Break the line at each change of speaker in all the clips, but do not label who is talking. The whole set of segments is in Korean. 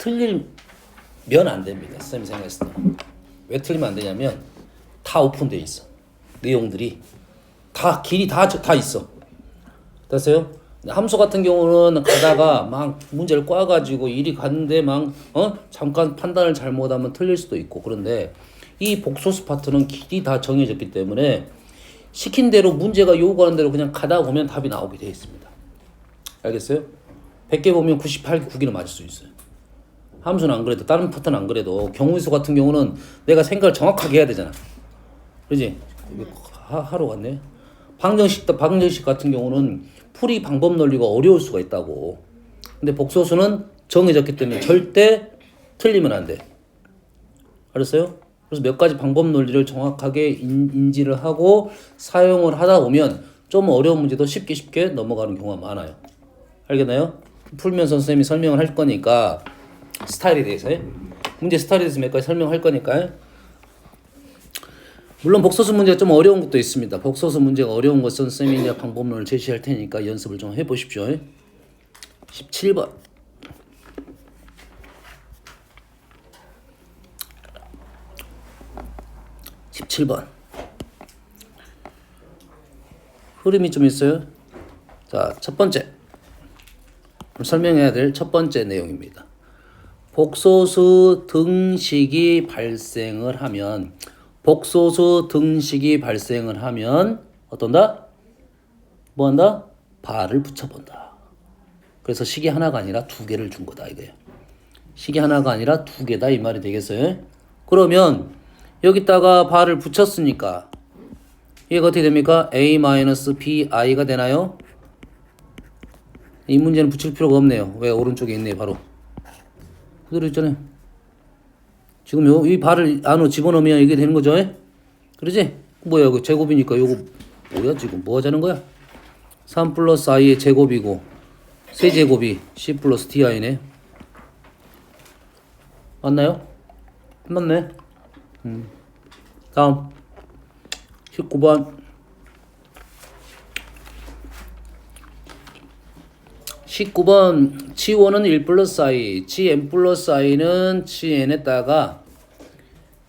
틀리면 안 됩니다. 쌤이 생각했을 때. 왜 틀리면 안 되냐면 다 오픈되어 있어. 내용들이 다 길이 다 있어. 됐어요? 함수 같은 경우는 가다가 막 문제를 꽈가지고 일이 갔는데 막 잠깐 판단을 잘못하면 틀릴 수도 있고. 그런데 이 복소수 파트는 길이 다 정해졌기 때문에 시킨 대로 문제가 요구하는 대로 그냥 가다 보면 답이 나오게 되어 있습니다. 알겠어요? 100개 보면 98개 9개는 맞을 수 있어요. 함수는 안 그래도 다른 파트는 안 그래도 경우수 같은 경우는 내가 생각을 정확하게 해야 되잖아. 그렇지? 하러 갔네. 방정식 같은 경우는 풀이 방법 논리가 어려울 수가 있다고. 근데 복소수는 정해졌기 때문에 절대 틀리면 안 돼. 알았어요? 그래서 몇 가지 방법 논리를 정확하게 인지를 하고 사용을 하다 보면 좀 어려운 문제도 쉽게 넘어가는 경우가 많아요. 알겠나요? 풀면서 선생님이 설명을 할 거니까 스타일에 대해서 문제 스타일에 대해서 몇 가지 설명할 거니까. 물론 복소수 문제가 좀 어려운 것도 있습니다. 복소수 문제가 어려운 것은 쌤이 이제 방법론을 제시할 테니까 연습을 좀 해보십시오. 17번. 흐름이 좀 있어요. 자, 첫 번째. 설명해야 될 첫 번째 내용입니다. 복소수 등식이 발생을 하면 어떤다? 뭐한다? 발을 붙여본다. 그래서 식이 하나가 아니라 두 개를 준 거다 이거예요. 식이 하나가 아니라 두 개다 이 말이 되겠어요? 그러면 여기다가 발을 붙였으니까 얘가 어떻게 됩니까? a-bi가 되나요? 이 문제는 붙일 필요가 없네요. 왜? 오른쪽에 있네요. 바로 그대로 있잖아요. 지금 이 발을 안으로 집어넣으면 이게 되는 거죠? 그러지? 뭐야 이거 제곱이니까 요거 뭐야 지금 뭐 하자는 거야? 3 플러스 i의 제곱이고 세제곱이 c 플러스 di네. 맞나요? 맞네. 다음 19번. G1은 1 플러스 i, Gn 플러스 i는 Gn에다가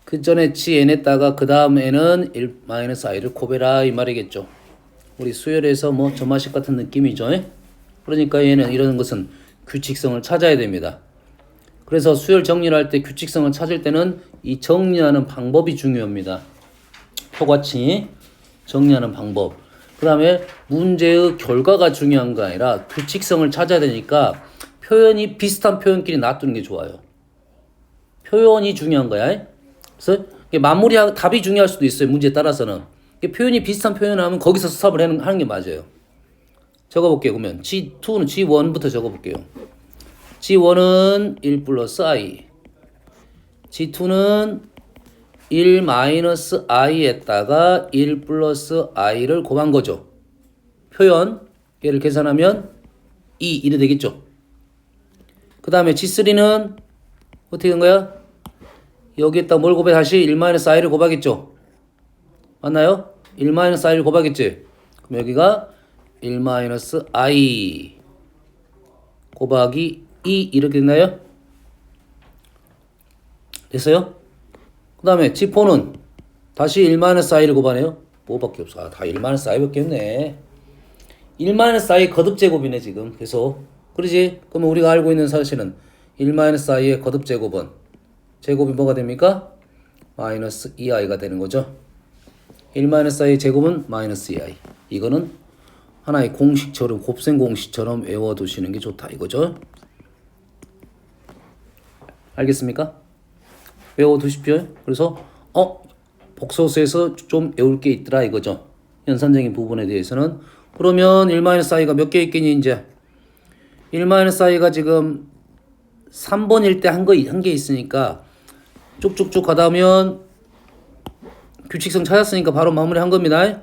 그 전에 Gn에다가 그 다음에는 1 마이너스 i를 곱해라 이 말이겠죠. 우리 수열에서 뭐 점화식 같은 느낌이죠. 그러니까 얘는 이런 것은 규칙성을 찾아야 됩니다. 그래서 수열 정리를 할 때 규칙성을 찾을 때는 이 정리하는 방법이 중요합니다. 표같이 정리하는 방법. 그 다음에 문제의 결과가 중요한 거 아니라 규칙성을 찾아야 되니까 표현이 비슷한 표현끼리 놔두는 게 좋아요. 표현이 중요한 거야. 그래서 답이 중요할 수도 있어요. 문제에 따라서는. 표현이 비슷한 표현을 하면 거기서 스탑을 하는 게 맞아요. 적어볼게요. 그러면 G1부터 적어볼게요. G1은 1 플러스 i, G2는 1 마이너스 i에다가 1 플러스 i를 곱한 거죠. 표현 얘를 계산하면 2 이래 되겠죠. 그 다음에 G3는 어떻게 된 거야? 여기에다 뭘 곱해? 다시 1 마이너스 i를 곱하겠죠. 맞나요? 1 마이너스 i를 곱하겠지. 그럼 여기가 1 마이너스 i 곱하기 2 이렇게 됐나요? 됐어요? 그 다음에 G4는 다시 1-i를 곱하네요. 뭐밖에 없어. 다 1-i밖에 없네. 1-i 거듭제곱이네 지금 계속. 그러지? 그러면 우리가 알고 있는 사실은 1-i의 거듭제곱은 제곱이 뭐가 됩니까? 마이너스 2i가 되는 거죠. 1-i의 제곱은 마이너스 2i. 이거는 하나의 공식처럼 곱셈 공식처럼 외워두시는 게 좋다 이거죠. 알겠습니까? 외워두십시오. 그래서 복소수에서 좀 외울 게 있더라 이거죠. 연산적인 부분에 대해서는. 그러면 1-i가 몇 개 있겠니 이제. 1-i가 지금 3번일 때 한 개 있으니까 쭉쭉쭉 가다 보면 규칙성 찾았으니까 바로 마무리한 겁니다.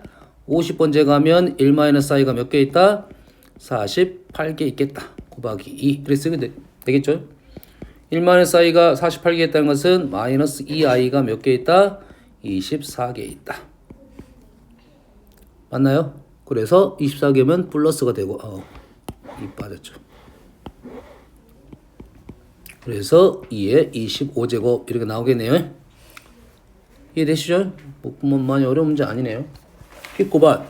50번째 가면 1-i가 몇 개 있다? 48개 있겠다. 곱하기 2 이렇게 쓰면 되겠죠. 1-i가 48개 있다는 것은 마이너스 2i가 몇 개 있다? 24개 있다. 맞나요? 그래서 24개면 플러스가 되고 2 빠졌죠. 그래서 2에 25제곱 이렇게 나오겠네요. 이해되시죠? 뭐 많이 어려운 문제 아니네요. 19번.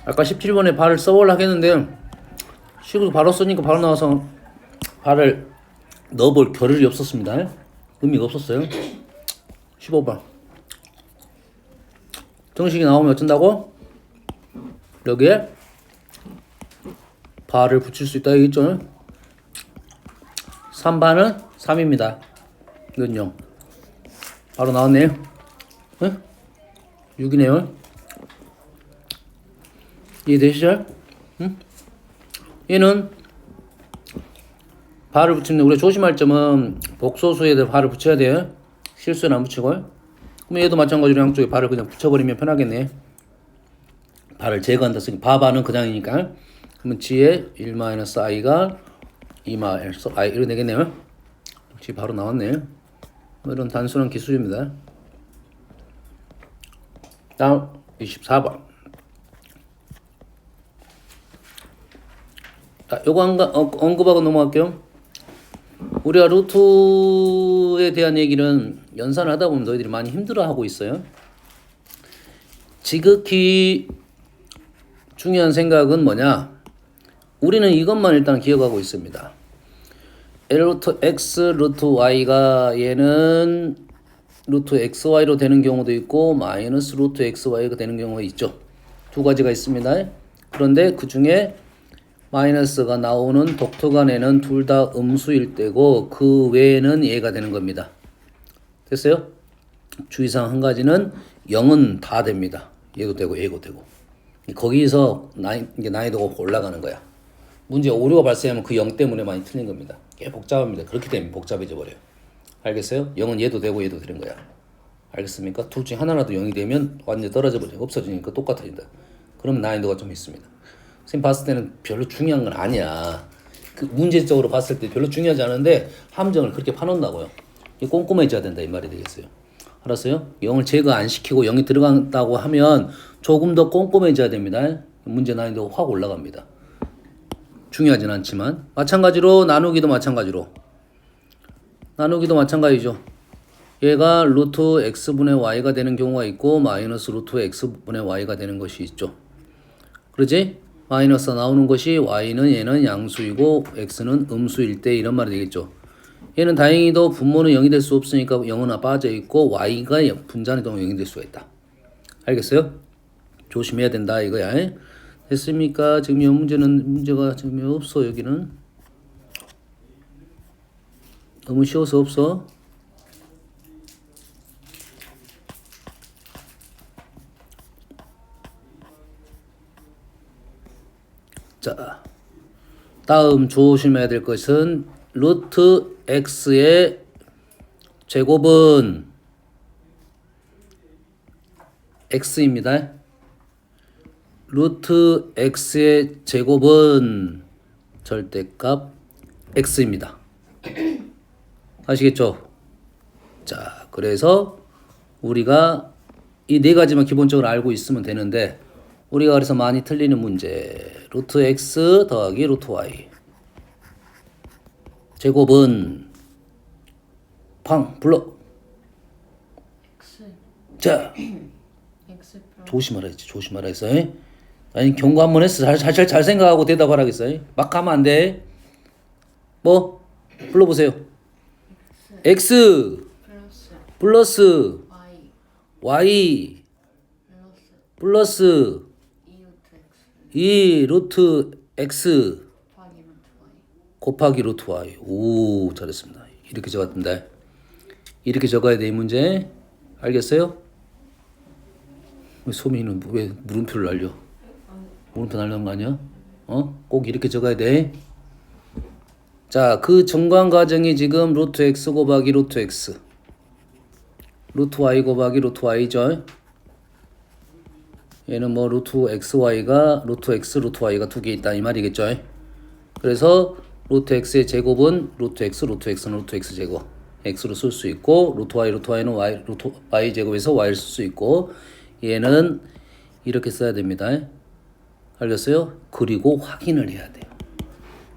아까 17번에 발을 써보려고 했는데 식으로 바로 쓰니까 바로 나와서 발을 넣어볼 겨를이 없었습니다. 의미가 없었어요. 15번. 정식이 나오면 어쩐다고? 여기에 발을 붙일 수 있다 얘기했죠. 3반은 3입니다. 이건 0. 바로 나왔네요. 응? 6이네요. 이해되시죠? 응? 얘는 발을 붙이는데 우리가 조심할 점은 복소수에 발을 붙여야 돼요. 실수는 안 붙이고. 그럼 얘도 마찬가지로 양쪽에 발을 그냥 붙여버리면 편하겠네. 발을 제거한다 쓰니 바바는 그냥이니까. 그러면 g에 1-i가 2-i 이렇게 되겠네요. g 바로 나왔네요. 이런 단순한 기술입니다. 다음 24번. 자, 요거 언급하고 넘어갈게요. 우리가 루트에 대한 얘기는 연산을 하다 보면 너희들이 많이 힘들어하고 있어요. 지극히 중요한 생각은 뭐냐? 우리는 이것만 일단 기억하고 있습니다. L 루트 x 루트 y가 얘는 루트 xy로 되는 경우도 있고 마이너스 루트 xy가 되는 경우가 있죠. 두 가지가 있습니다. 그런데 그 중에 마이너스가 나오는 독특한애는 둘 다 음수일 때고 그 외에는 얘가 되는 겁니다. 됐어요? 주의사항 한 가지는 0은 다 됩니다. 얘도 되고 얘도 되고. 거기서 난이도가 올라가는 거야. 문제 오류가 발생하면 그 0 때문에 많이 틀린 겁니다. 꽤 복잡합니다. 그렇게 되면 복잡해져 버려요. 알겠어요? 0은 얘도 되고 얘도 되는 거야. 알겠습니까? 둘 중에 하나라도 0이 되면 완전히 떨어져 버려요. 없어지니까 똑같아진다. 그러면 난이도가 좀 있습니다. 선생님 봤을 때는 별로 중요한 건 아니야. 그 문제적으로 봤을 때 별로 중요하지 않은데 함정을 그렇게 파놓는다고요. 꼼꼼해져야 된다 이 말이 되겠어요. 알았어요? 0을 제거 안 시키고 0이 들어간다고 하면 조금 더 꼼꼼해져야 됩니다. 문제 난이도가 확 올라갑니다. 중요하진 않지만 마찬가지로 나누기도 마찬가지죠. 얘가 루트 x분의 y가 되는 경우가 있고 마이너스 루트 x분의 y가 되는 것이 있죠. 그러지? 마이너스 나오는 것이 y는 얘는 양수이고 x는 음수일 때 이런 말이 되겠죠. 얘는 다행히도 분모는 0이 될 수 없으니까 0은 빠져있고 y가 분자는 0이 될 수가 있다. 알겠어요? 조심해야 된다 이거야. 됐습니까? 지금 이 문제가 지금 없어. 여기는 너무 쉬워서 없어. 자, 다음 조심해야 될 것은 루트 x의 제곱은 x입니다. 루트 x의 제곱은 절대값 x입니다. 아시겠죠? 자, 그래서 우리가 이 네 가지만 기본적으로 알고 있으면 되는데 우리가 그래서 많이 틀리는 문제 루트 x 더하기 루트 y 제곱은 팡 불러.
X.
자,
X 플러스
조심하라 했어. 아니 경고 한번 했어. 잘 생각하고 대답하라겠어. 막 하면 안 돼. 뭐 불러보세요. x 플러스 y 플러스 2 루트 x 곱하기 루트 y. 오, 잘했습니다. 이렇게 적었던데. 이렇게 적어야 돼, 이 문제. 알겠어요? 왜 소민이는 왜 물음표를 날려? 물음표 날리는 거 아니야? 꼭 이렇게 적어야 돼. 자, 그 정관 과정이 지금 루트 x 곱하기 루트 x. 루트 y 곱하기 루트 y죠. 얘는 뭐 루트 xy가 루트 x 루트 y가 두 개 있다 이 말이겠죠. 그래서 루트 x의 제곱은 루트 x, 루트 x는 루트 x 제곱 x로 쓸 수 있고 루트 y는 y, 루트 y 제곱에서 y를 쓸 수 있고 얘는 이렇게 써야 됩니다. 알겠어요? 그리고 확인을 해야 돼요.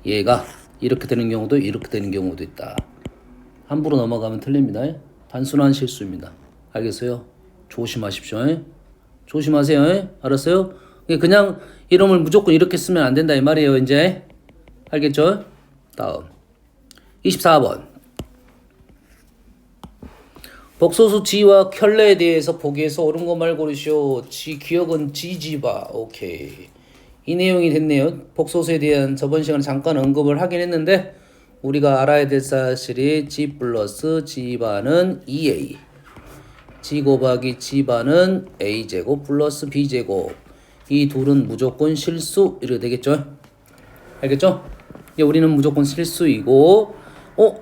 얘가 이렇게 되는 경우도 이렇게 되는 경우도 있다. 함부로 넘어가면 틀립니다. 단순한 실수입니다. 알겠어요? 조심하십시오. 조심하세요. 알았어요? 그냥 이름을 무조건 이렇게 쓰면 안 된다 이 말이에요. 이제 알겠죠? 다음 24번 복소수 지와 켤레에 대해서 보기에서 옳은 것만 고르시오. 지 기억은 지지바. 오케이. 이 내용이 됐네요. 복소수에 대한 저번 시간에 잠깐 언급을 하긴 했는데 우리가 알아야 될 사실이 G 플러스 G바는 2A G 곱하기 G바는 A제곱 플러스 B제곱 이 둘은 무조건 실수 이렇게 되겠죠? 알겠죠? 이제 우리는 무조건 실수이고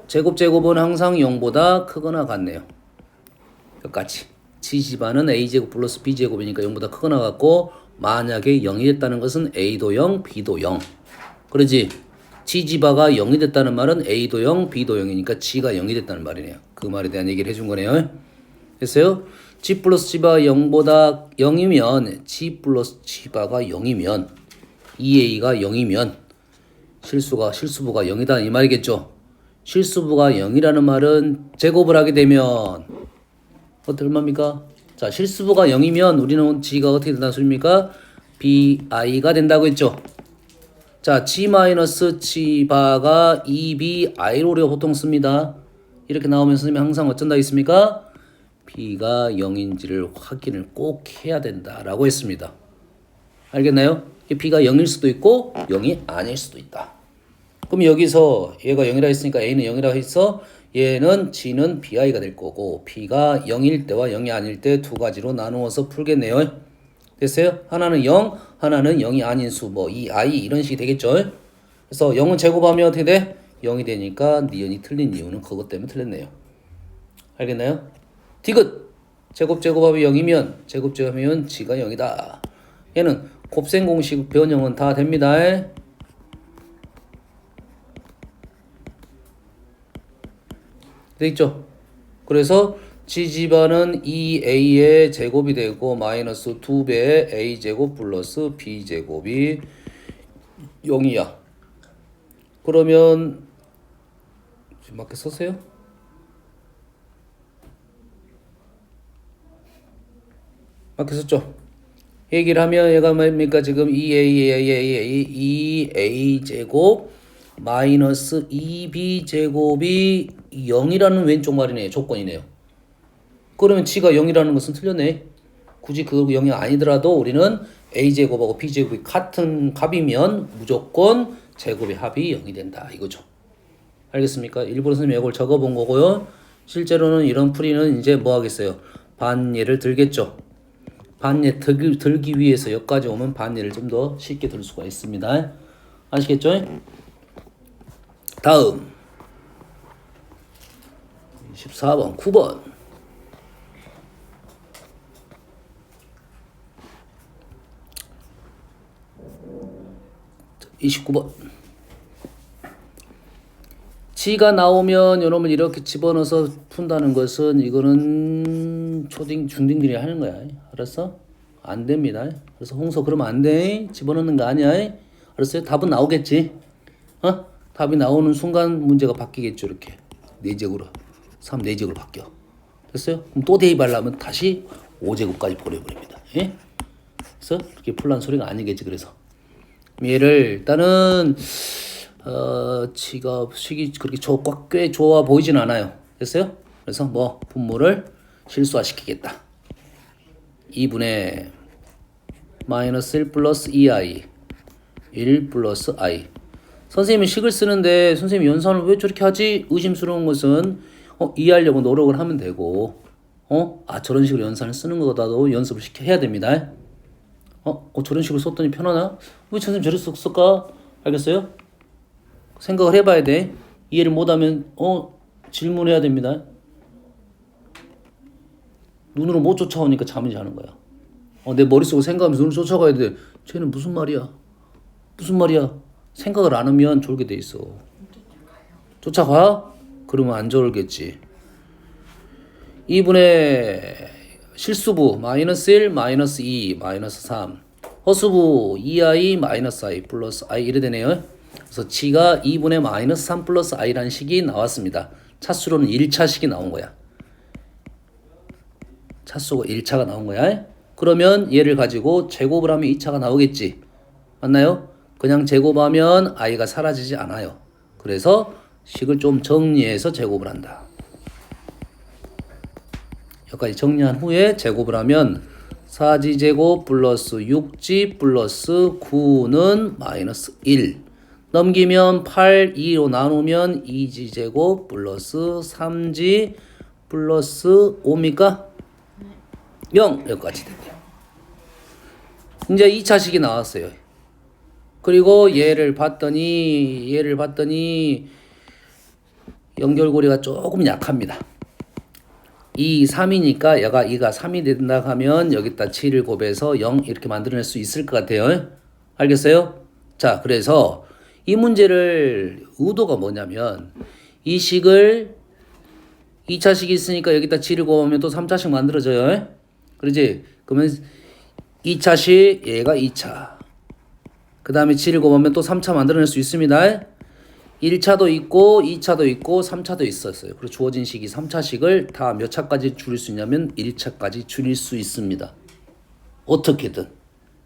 제곱은 항상 0보다 크거나 같네요. 여기까지 G지바는 A제곱 플러스 B제곱이니까 0보다 크거나 같고 만약에 0이 됐다는 것은 A도 0, B도 0 그러지? G지바가 0이 됐다는 말은 A도 0, B도 0이니까 G가 0이 됐다는 말이네요. 그 말에 대한 얘기를 해준 거네요. 됐어요? G 플러스 G바가 0보다 0이면 G 플러스 G바가 0이면 2A가 0이면 실수부가 0이다 이 말이겠죠. 실수부가 0이라는 말은 제곱을 하게 되면 어떻게 얼마입니까? 자, 실수부가 0이면 우리는 G가 어떻게 된다는 소리입니까? BI가 된다고 했죠. 자, G-G바가 2BI로 우리가 보통 씁니다. 이렇게 나오면 선생님이 항상 어쩐다 했습니까? B가 0인지를 확인을 꼭 해야 된다라고 했습니다. 알겠나요? B가 0일 수도 있고 0이 아닐 수도 있다. 그럼 여기서 얘가 0이라 했으니까 A는 0이라 했어. 얘는 G는 BI가 될 거고 B가 0일 때와 0이 아닐 때 두 가지로 나누어서 풀겠네요. 됐어요? 하나는 0, 하나는 0이 아닌 수, 뭐 2i 이런 식이 되겠죠. 그래서 0은 제곱하면 어떻게 돼? 0이 되니까 니은이 틀린 이유는 그것 때문에 틀렸네요. 알겠나요? 디귿! 제곱하면 0이면 제곱하면 G가 0이다. 얘는 곱셈 공식 변형은 다 됩니다. 되겠죠? 그래서 G지바는 2A의 제곱이 되고 마이너스 2배의 A제곱 플러스 B제곱이 0이야. 그러면 지금 맞게 썼어요? 맞게 썼죠? 얘기를 하면 얘가 뭡니까? 지금 2A제곱 마이너스 2B제곱이 0이라는 왼쪽 말이네요. 조건이네요. 그러면 G가 0이라는 것은 틀렸네. 굳이 그 0이 아니더라도 우리는 A제곱하고 B제곱이 같은 값이면 무조건 제곱의 합이 0이 된다. 이거죠. 알겠습니까? 일부러 선생님이 이걸 적어본 거고요. 실제로는 이런 풀이는 이제 뭐 하겠어요? 반예를 들겠죠. 반예 들기 위해서 여기까지 오면 반예를 좀 더 쉽게 들 수가 있습니다. 아시겠죠? 다음 14번 9번 29번 G가 나오면 여러분 이렇게 집어넣어서 푼다는 것은 이거는 초딩 중딩들이 하는 거야. 알았어? 안 됩니다. 그래서 홍서 그러면 안 돼. 집어넣는 거 아니야. 알았어요? 답은 나오겠지. 답이 나오는 순간 문제가 바뀌겠죠. 이렇게 4제곱으로 3 4제곱으로 바뀌어. 됐어요? 그럼 또 대입하려면 다시 5제곱까지 보내버립니다. 예? 그래서 그렇게 풀란 소리가 아니겠지. 그래서 얘를 일단은 G가 식이 그렇게 꽤 좋아 보이진 않아요. 됐어요? 그래서 뭐 분모를 실수화시키겠다. 2분의 마이너스 1 플러스 2i 1 플러스 i 선생님이 식을 쓰는데 선생님이 연산을 왜 저렇게 하지? 의심스러운 것은 이해하려고 노력을 하면 되고 저런 식으로 연산을 쓰는 것보다도 연습을 해야 됩니다. 저런 식으로 썼더니 편하나? 왜 선생님 저렇게 썼을까? 알겠어요? 생각을 해봐야 돼. 이해를 못하면 질문해야 됩니다. 눈으로 못 쫓아오니까 잠이 자는 거야. 내 머릿속으로 생각하면서 눈을 쫓아가야 돼. 쟤는 무슨 말이야? 무슨 말이야? 생각을 안 하면 졸게 돼 있어. 쫓아가? 그러면 안 졸겠지. 2분의 실수부 마이너스 1, 마이너스 2, 마이너스 3. 허수부 2i 마이너스 i 플러스 i 이래 되네요. 그래서 치가 2분의 마이너스 3 플러스 i라는 식이 나왔습니다. 차수로는 1차식이 나온 거야. 차수가 1차가 나온 거야. 그러면 얘를 가지고 제곱을 하면 2차가 나오겠지. 맞나요? 그냥 제곱하면 i가 사라지지 않아요. 그래서 식을 좀 정리해서 제곱을 한다. 여기까지 정리한 후에 제곱을 하면 4지 제곱 플러스 6지 플러스 9는 마이너스 1. 넘기면 8, 2로 나누면 2지 제곱 플러스 3지 플러스 5입니까? 0. 여기까지 됐네요. 이제 2차식이 나왔어요. 그리고 얘를 봤더니 연결고리가 조금 약합니다. 2, 3이니까 얘가 2가 3이 된다 하면 여기다 7을 곱해서 0 이렇게 만들어낼 수 있을 것 같아요. 알겠어요? 자, 그래서 이 문제를 의도가 뭐냐면 이 식을 2차식이 있으니까 여기다 7을 곱하면 또 3차식 만들어져요. 그러지? 그러면 2차식 얘가 2차. 그 다음에 7을 곱하면 또 3차 만들어낼 수 있습니다. 1차도 있고 2차도 있고 3차도 있었어요. 그리고 주어진 식이 3차식을 다 몇 차까지 줄일 수 있냐면 1차까지 줄일 수 있습니다. 어떻게든.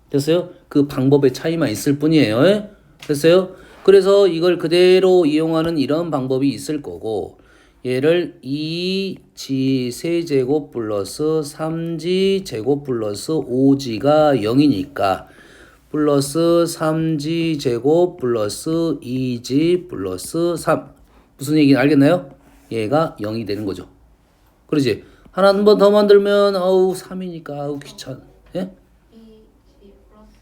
됐어요? 그 방법의 차이만 있을 뿐이에요. 됐어요? 그래서 이걸 그대로 이용하는 이런 방법이 있을 거고 얘를 2지 세제곱 플러스 3지 제곱 플러스 5지가 0이니까 플러스 3지 제곱 플러스 2지 플러스 3 무슨 얘기인지 알겠나요? 얘가 0이 되는 거죠. 그러지? 하나 한 번 더 만들면 아우 3이니까 아우 귀찮아. 예?
2지 플러스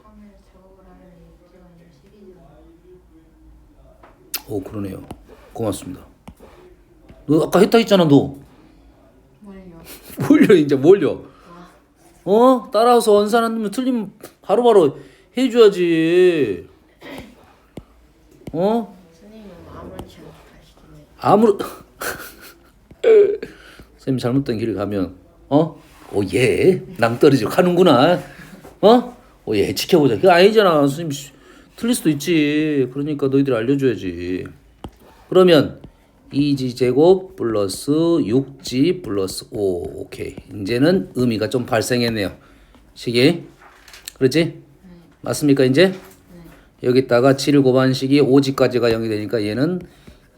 3을 제곱을 하면 2지 11이죠.
오 그러네요. 고맙습니다. 너 아까 했다 했잖아 너.
뭘요?
뭘요 이제 뭘요? 따라와서 원산 안 되면 틀리면 바로바로 해줘야지.
선생님은 아무렇지 않게 가시길래
아무런 선생님 잘못된 길을 가면 오예 낭떠러지로 가는구나. 오예 지켜보자. 그거 아니잖아. 선생님 틀릴 수도 있지. 그러니까 너희들 알려줘야지. 그러면 2지 제곱 플러스 6지 플러스 5 오케이. 이제는 의미가 좀 발생했네요. 식이 그렇지? 맞습니까 이제? 여기다가 7을 곱한 식이 5지까지가 0이 되니까 얘는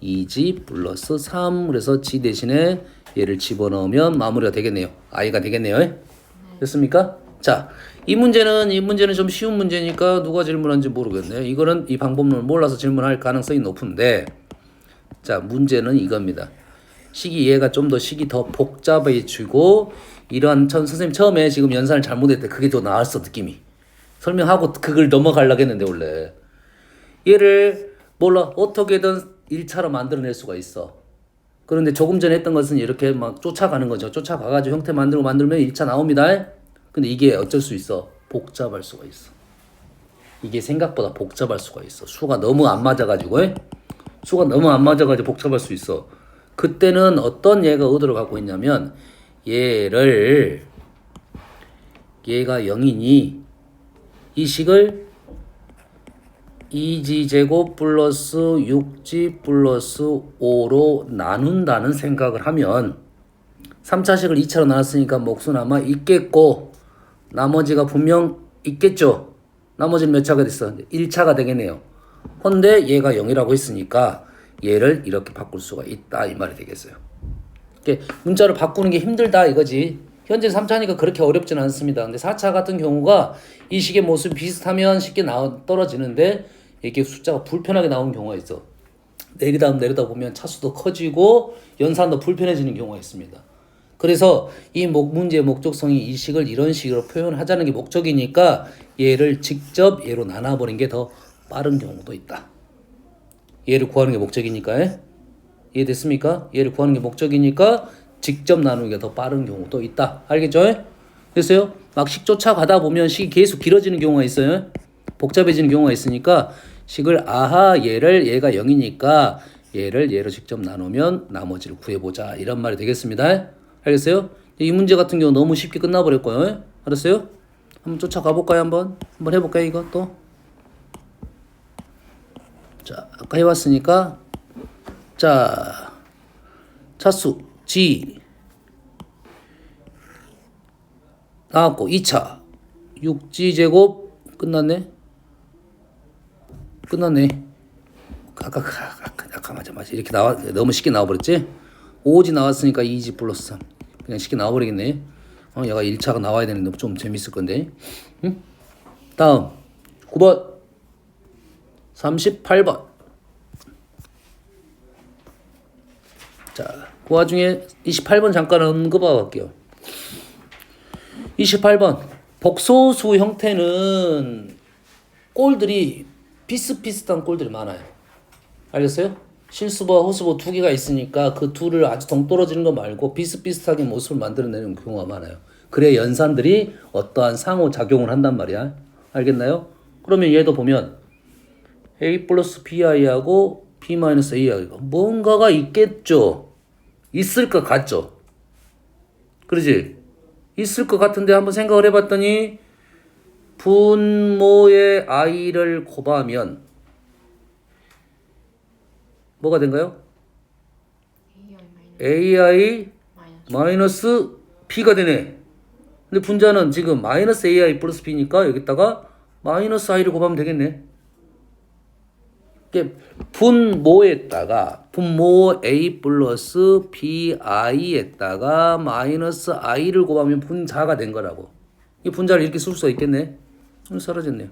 2지 플러스 3 그래서 지 대신에 얘를 집어넣으면 마무리가 되겠네요. i가 되겠네요. 됐습니까? 자, 이 문제는 좀 쉬운 문제니까 누가 질문한지 모르겠네요. 이거는 이 방법론을 몰라서 질문할 가능성이 높은데 자, 문제는 이겁니다. 얘가 좀 더 식이 더 복잡해지고 이러한 선생님 처음에 지금 연산을 잘못했대. 그게 더 나았어 느낌이. 설명하고 그걸 넘어가려고 했는데 원래 얘를 몰라 어떻게든 1차로 만들어낼 수가 있어. 그런데 조금 전에 했던 것은 이렇게 막 쫓아가는 거죠. 쫓아가가지고 형태 만들면 1차 나옵니다. 근데 이게 어쩔 수 있어. 복잡할 수가 있어. 이게 생각보다 복잡할 수가 있어. 수가 너무 안 맞아가지고 복잡할 수 있어. 그때는 어떤 얘가 의도를 갖고 있냐면 얘가 0이니 이 식을 2지 제곱 플러스 6지 플러스 5로 나눈다는 생각을 하면 3차식을 2차로 나눴으니까 몫은 아마 있겠고 나머지가 분명 있겠죠. 나머지는 몇 차가 됐어? 1차가 되겠네요. 근데 얘가 0이라고 했으니까 얘를 이렇게 바꿀 수가 있다 이 말이 되겠어요. 문자를 바꾸는 게 힘들다 이거지. 현재 3차니까 그렇게 어렵지는 않습니다. 근데 4차 같은 경우가 이 식의 모습이 비슷하면 쉽게 떨어지는데 이게 숫자가 불편하게 나오는 경우가 있어. 내리다 보면 차수도 커지고 연산도 불편해지는 경우가 있습니다. 그래서 이 문제의 목적성이 이 식을 이런 식으로 표현하자는 게 목적이니까 얘를 직접 얘로 나눠버린 게 더 빠른 경우도 있다. 얘를 구하는 게 목적이니까. 이해됐습니까? 얘를 구하는 게 목적이니까 직접 나누는 게 더 빠른 경우도 있다. 알겠죠? 됐어요? 막 식 쫓아가다 보면 식이 계속 길어지는 경우가 있어요. 복잡해지는 경우가 있으니까 식을 아하 얘가 0이니까 얘로 직접 나누면 나머지를 구해보자 이런 말이 되겠습니다. 알겠어요? 이 문제 같은 경우 너무 쉽게 끝나버렸고요. 알았어요? 한번 쫓아가 볼까요? 한번 해볼까요? 이거 또. 자, 아까 해왔으니까 자, 차수 G 나왔고 2차 6G제곱 끝났네. 아까 맞아 이렇게 나와 너무 쉽게 나와버렸지. 5G 나왔으니까 2G 플러스 3 그냥 쉽게 나와버리겠네. 얘가 1차가 나와야 되는데 좀 재밌을 건데. 응? 다음 9번 38번. 자, 그 와중에 28번 잠깐 언급하고 갈게요. 28번 복소수 형태는 꼴들이 비슷비슷한 꼴들이 많아요. 알겠어요? 실수보와 호수보 두 개가 있으니까 그 둘을 아주 동떨어지는 거 말고 비슷비슷하게 모습을 만들어내는 경우가 많아요. 그래 연산들이 어떠한 상호작용을 한단 말이야. 알겠나요? 그러면 얘도 보면 a 플러스 bi하고 b 마이너스 a하고 뭔가가 있겠죠. 있을 것 같죠. 그러지? 있을 것 같은데 한번 생각을 해봤더니 분모의 i를 곱하면 뭐가 된가요? ai 마이너스 b가 되네. 근데 분자는 지금 마이너스 ai 플러스 b니까 여기다가 마이너스 i를 곱하면 되겠네. 분모에다가 분모 a 플러스 bi에다가 마이너스 i를 곱하면 분자가 된 거라고. 이 분자를 이렇게 쓸 수가 있겠네. 사라졌네요.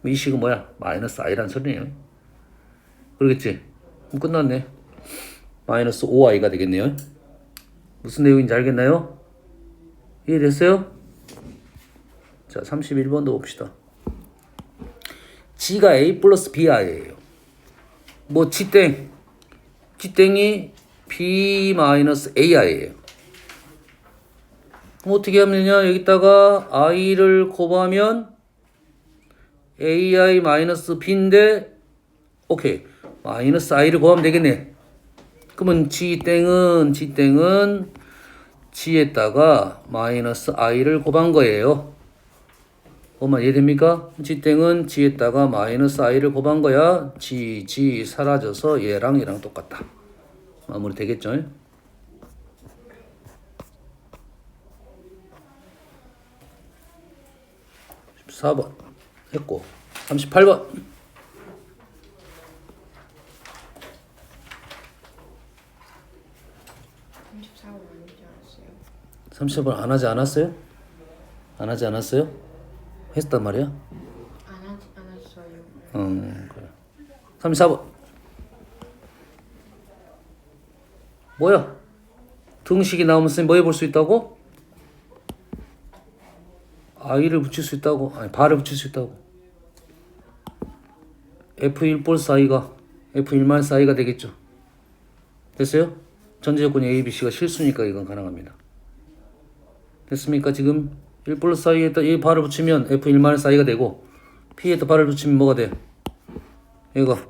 이 식은 뭐야? 마이너스 i란 소리네요. 그러겠지? 그럼 끝났네. 마이너스 5i가 되겠네요. 무슨 내용인지 알겠나요? 이해됐어요? 자, 31번도 봅시다. G가 A 플러스 BI예요. 뭐 G땡. G땡이 B 마이너스 AI예요. 어떻게 하면 되냐? 여기다가 I를 곱하면 AI 마이너스 B인데 오케이. 마이너스 I를 곱하면 되겠네. 그러면 G땡은 G에다가 마이너스 I를 곱한 거예요. 뭐만 이해됩니까? G땡은 G에다가 마이너스 I를 곱한 거야. G 사라져서 얘랑 똑같다. 마무리 되겠죠? 14번 했고 38번
34번 아니지 않았어요?
30번 안 하지 않았어요? 안 하지 않았어요? 했단 말이야?
안 했어요.
그래. 34번 뭐야? 등식이 나오면 선생님 뭐 해볼 수 있다고? i를 붙일 수 있다고? 아니 바를 붙일 수 있다고. f1 플러스 i가 f1 마이너스 i가 되겠죠. 됐어요? 전제 조건이 a, b, c가 실수니까 이건 가능합니다. 됐습니까? 지금 1 플러스 i에다 이 바를 붙이면 f1 마이너스 i가 되고 p에다 바를 붙이면 뭐가 돼? 얘가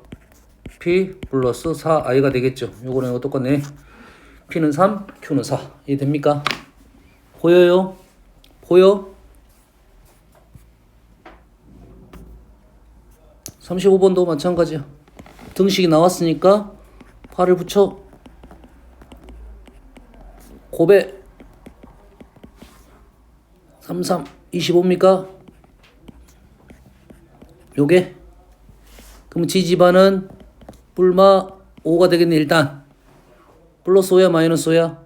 p 플러스 4i가 되겠죠. 요거는 이거 똑같네. p는 3, q는 4. 이해됩니까? 보여요? 보여? 35번도 마찬가지야. 등식이 나왔으니까 발을 붙여 곱해 33, 25입니까? 요게 그럼 지지반은 뿔마 5가 되겠네. 일단 플러스 5야 마이너스 5야?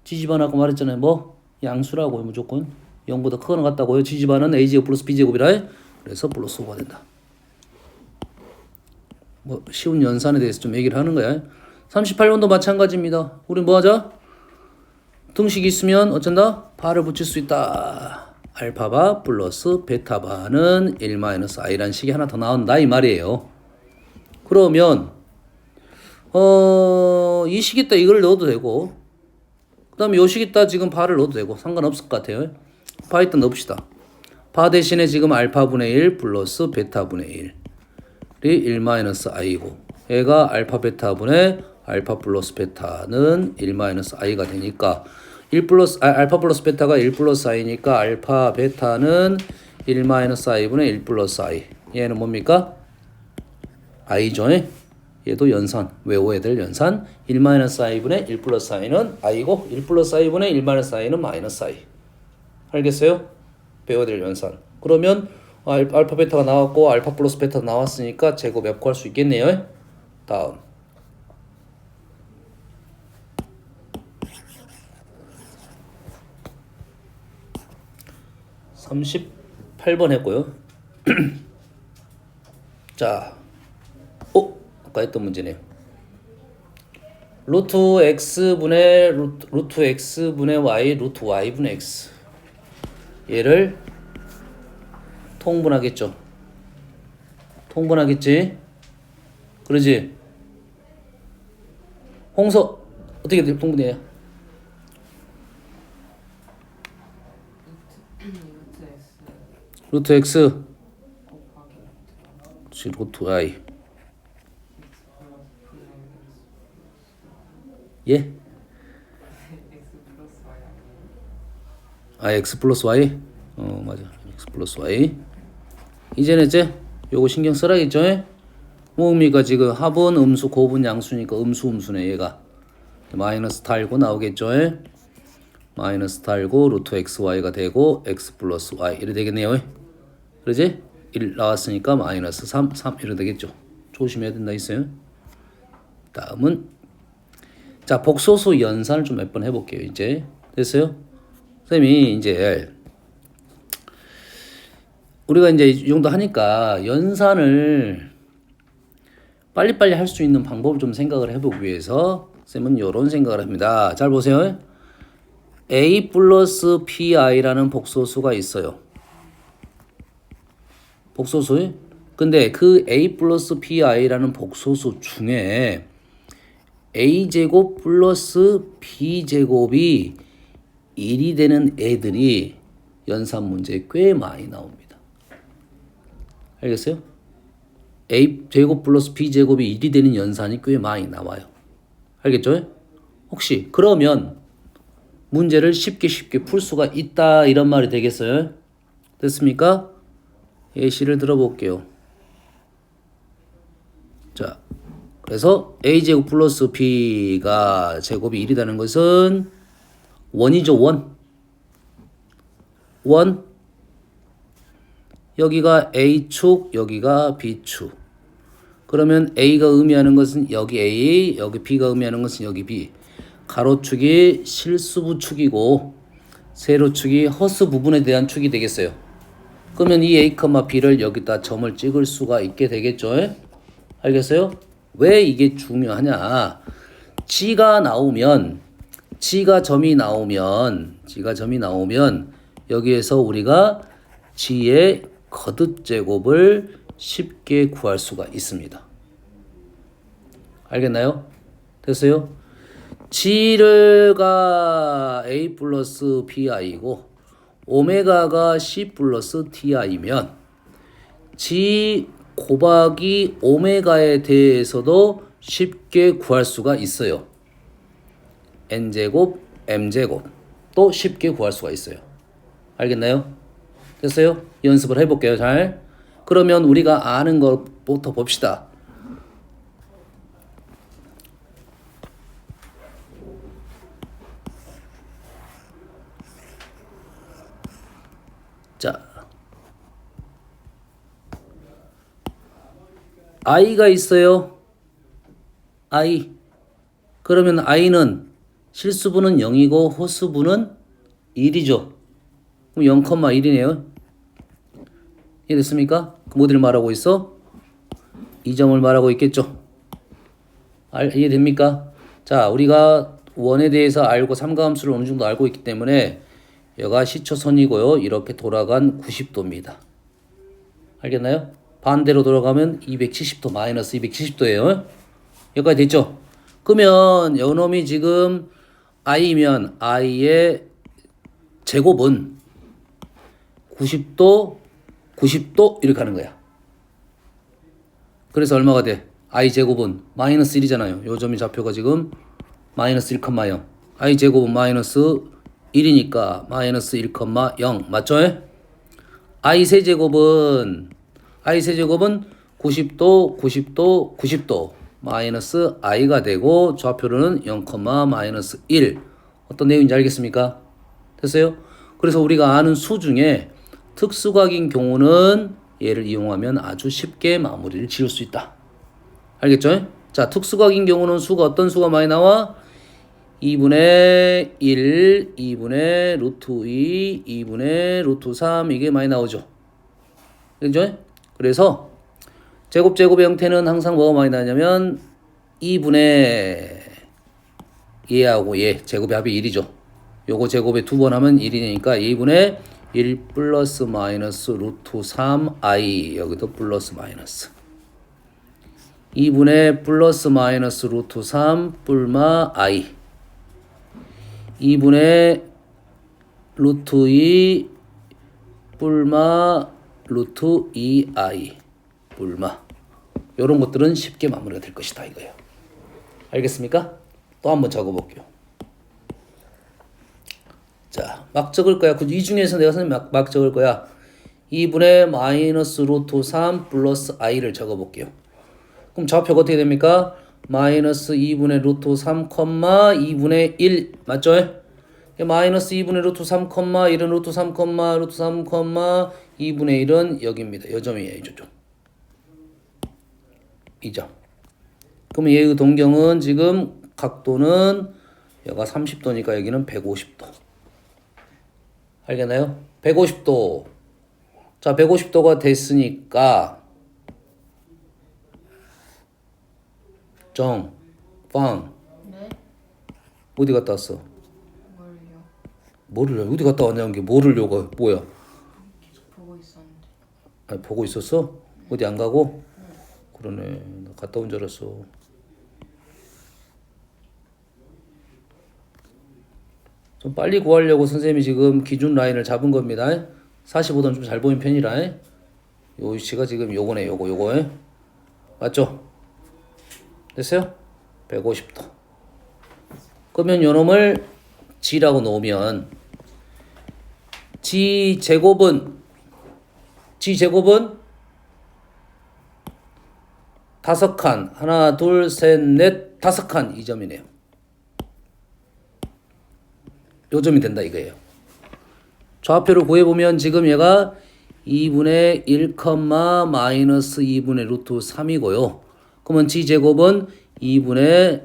지지반 아까 말했잖아요. 뭐? 양수라고요. 무조건 0보다 크거나 같다고요. 지지반은 a제곱 플러스 b제곱이라. 그래서 플러스 5가 된다. 뭐 쉬운 연산에 대해서 좀 얘기를 하는 거야. 38번도 마찬가지입니다. 우리 뭐 하자? 등식이 있으면 어쩐다? 바를 붙일 수 있다. 알파바 플러스 베타바는 1-i라는 식이 하나 더 나온다 이 말이에요. 그러면 이 식에다 이걸 넣어도 되고 그 다음에 요 식에다 지금 바를 넣어도 되고 상관없을 것 같아요. 바 일단 넣읍시다. 바 대신에 지금 알파분의 1 플러스 베타분의 1이 1 마이너스 i고 얘가 알파 베타분의 알파 플러스 베타는 1 마이너스 i가 되니까 1 플러스 알파 플러스 베타가 1 플러스 i니까 알파 베타는 1 마이너스 i분의 1 플러스 i. 얘는 뭡니까? i죠. 얘도 연산. 외워야 될 연산. 1 마이너스 i분의 1 플러스 i는 i고 1 플러스 i분의 1 마이너스 i는 마이너스 i. 알겠어요? 배워야 될 연산. 그러면 알파 베타가 나왔고 알파 플러스 베타 나왔으니까 제곱 F 구할 수 있겠네요. 다음. 38번 했고요. 자, 아까 했던 문제네요. 루트 x분의 루트 x분의 y 루트 y분의 x 얘를 통분하겠죠. 통분하겠지? 그러지? 홍서 어떻게 통분해요? 루트 x 그렇지, 루트 y 예? x 플러스 y? 맞아. x 플러스 y. 이제는 이제 요거 신경 써라겠죠? 뭐입니까? 지금 합은 음수, 곱은 양수니까 음수네 얘가. 마이너스 달고 나오겠죠? 마이너스 달고 루트 xy가 되고 x 플러스 y 이래 되겠네요. 그러지? 1 나왔으니까 마이너스 3 이래 되겠죠. 조심해야 된다 있어요. 다음은 자, 복소수 연산을 좀 몇 번 해볼게요. 이제 됐어요? 선생님이 이제 우리가 이제 이 정도 하니까 연산을 빨리빨리 할 수 있는 방법을 좀 생각을 해보기 위해서 쌤은 이런 생각을 합니다. 잘 보세요. a 플러스 pi라는 복소수가 있어요. 복소수. 근데 그 a 플러스 pi라는 복소수 중에 a제곱 플러스 b제곱이 1이 되는 애들이 연산 문제에 꽤 많이 나옵니다. 알겠어요? a제곱 플러스 b제곱이 1이 되는 연산이 꽤 많이 나와요. 알겠죠? 혹시 그러면 문제를 쉽게 풀 수가 있다 이런 말이 되겠어요? 됐습니까? 예시를 들어볼게요. 자, 그래서 a제곱 플러스 b가 제곱이 1이라는 것은 1이죠. 1. 여기가 a축, 여기가 b축. 그러면 a가 의미하는 것은 여기 a, 여기 b가 의미하는 것은 여기 b. 가로축이 실수부축이고 세로축이 허수 부분에 대한 축이 되겠어요. 그러면 이 a, b를 여기다 점을 찍을 수가 있게 되겠죠. 알겠어요? 왜 이게 중요하냐? g가 점이 나오면 여기에서 우리가 g의 거듭 제곱을 쉽게 구할 수가 있습니다. 알겠나요? 됐어요? g가 a 플러스 bi이고 오메가가 c 플러스 ti면 g 곱하기 오메가에 대해서도 쉽게 구할 수가 있어요. n제곱, m제곱 또 쉽게 구할 수가 있어요. 알겠나요? 됐어요? 연습을 해볼게요. 잘. 그러면 우리가 아는 것부터 봅시다. 자, i가 있어요. i. 그러면 i는 실수분은 0이고 호수분은 1이죠. 그럼 0,1이네요. 이해됐습니까? 그 어디를 말하고 있어? 이 점을 말하고 있겠죠. 이해됩니까? 자, 우리가 원에 대해서 알고 삼가함수를 어느 정도 알고 있기 때문에 여기가 시초선이고요. 이렇게 돌아간 90도입니다. 알겠나요? 반대로 돌아가면 270도, 마이너스 270도예요. 여기까지 됐죠? 그러면 요놈이 지금 i면 i의 제곱은 90도, 90도 이렇게 하는 거야. 그래서 얼마가 돼? i 제곱은 마이너스 1이잖아요. 요 점이 좌표가 지금 마이너스 1,0. i 제곱은 마이너스 1이니까 마이너스 1,0 맞죠? i 세제곱은 90도, 90도, 90도 마이너스 i가 되고 좌표로는 0, 마이너스 1. 어떤 내용인지 알겠습니까? 됐어요? 그래서 우리가 아는 수 중에 특수각인 경우는 얘를 이용하면 아주 쉽게 마무리를 지을 수 있다. 알겠죠? 자, 특수각인 경우는 수가 어떤 수가 많이 나와? 2분의 1, 2분의 루트 2, 2분의 루트 3 이게 많이 나오죠. 그죠? 그래서 제곱의 형태는 항상 뭐가 많이 나냐면 2분의 얘하고 얘 제곱의 합이 1이죠. 요거 제곱에 두 번 하면 1이니까 2분의 1 플러스 마이너스 루트 3i 여기도 플러스 마이너스 2분의 플러스 마이너스 루트 3 뿔마 i 2분의 루트 2 뿔마 루트 2i 뿔마 요런 것들은 쉽게 마무리가 될 것이다 이거예요. 알겠습니까? 또 한번 적어볼게요. 자, 막 적을 거야. 이 중에서 내가 선생님 막 적을 거야. 2분의 마이너스 루트 3 플러스 i를 적어볼게요. 그럼 좌표가 어떻게 됩니까? 마이너스 2분의 루트 3, 2분의 1 맞죠? 마이너스 2분의 루트 3, 1은 루트 3, 루트 3, 2분의 1은 여기입니다. 요 점이에요. 이 점. 이 점. 그러면 얘의 동경은 지금 각도는 여기가 30도니까 여기는 150도. 알겠나요? 150도. 자, 150도가 됐으니까 정, 빵.
네?
어디 갔다 왔어?
뭘요?
뭐를 어디 갔다 왔냐는 게 뭐를요가 뭐야?
계속 보고 있었는데.
아니, 보고 있었어? 어디 안 가고? 그러네. 나 갔다 온 줄 알았어. 좀 빨리 구하려고 선생님이 지금 기준 라인을 잡은 겁니다. 45도는 좀 잘 보이는 편이라. 요 위치가 지금 요거네. 요거. 맞죠? 됐어요? 150도. 그러면 요 놈을 g라고 놓으면 g 제곱은 다섯 칸. 하나, 둘, 셋, 넷, 다섯 칸. 이 점이네요. 요 점이 된다 이거예요. 좌표를 구해보면 지금 얘가 2분의 1, 마이너스 2분의 루트 3이고요. 그러면 g제곱은 2분의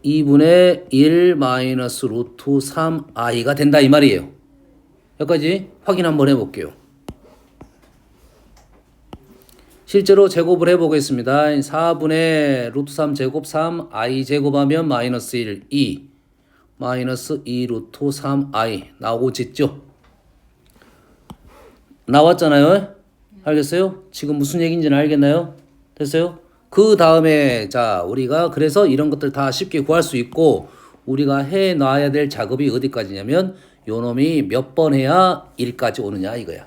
1 마이너스 루트 3i가 된다 이 말이에요. 여기까지 확인 한번 해볼게요. 실제로 제곱을 해보겠습니다. 4분의 루트 3 제곱 3 i 제곱하면 마이너스 1 2 마이너스 2 루트 3i 나오고 있죠? 나왔잖아요. 알겠어요? 지금 무슨 얘기인지는 알겠나요? 됐어요? 그 다음에 자 우리가 그래서 이런 것들 다 쉽게 구할 수 있고 우리가 해놔야 될 작업이 어디까지냐면 요놈이 몇 번 해야 1까지 오느냐 이거야.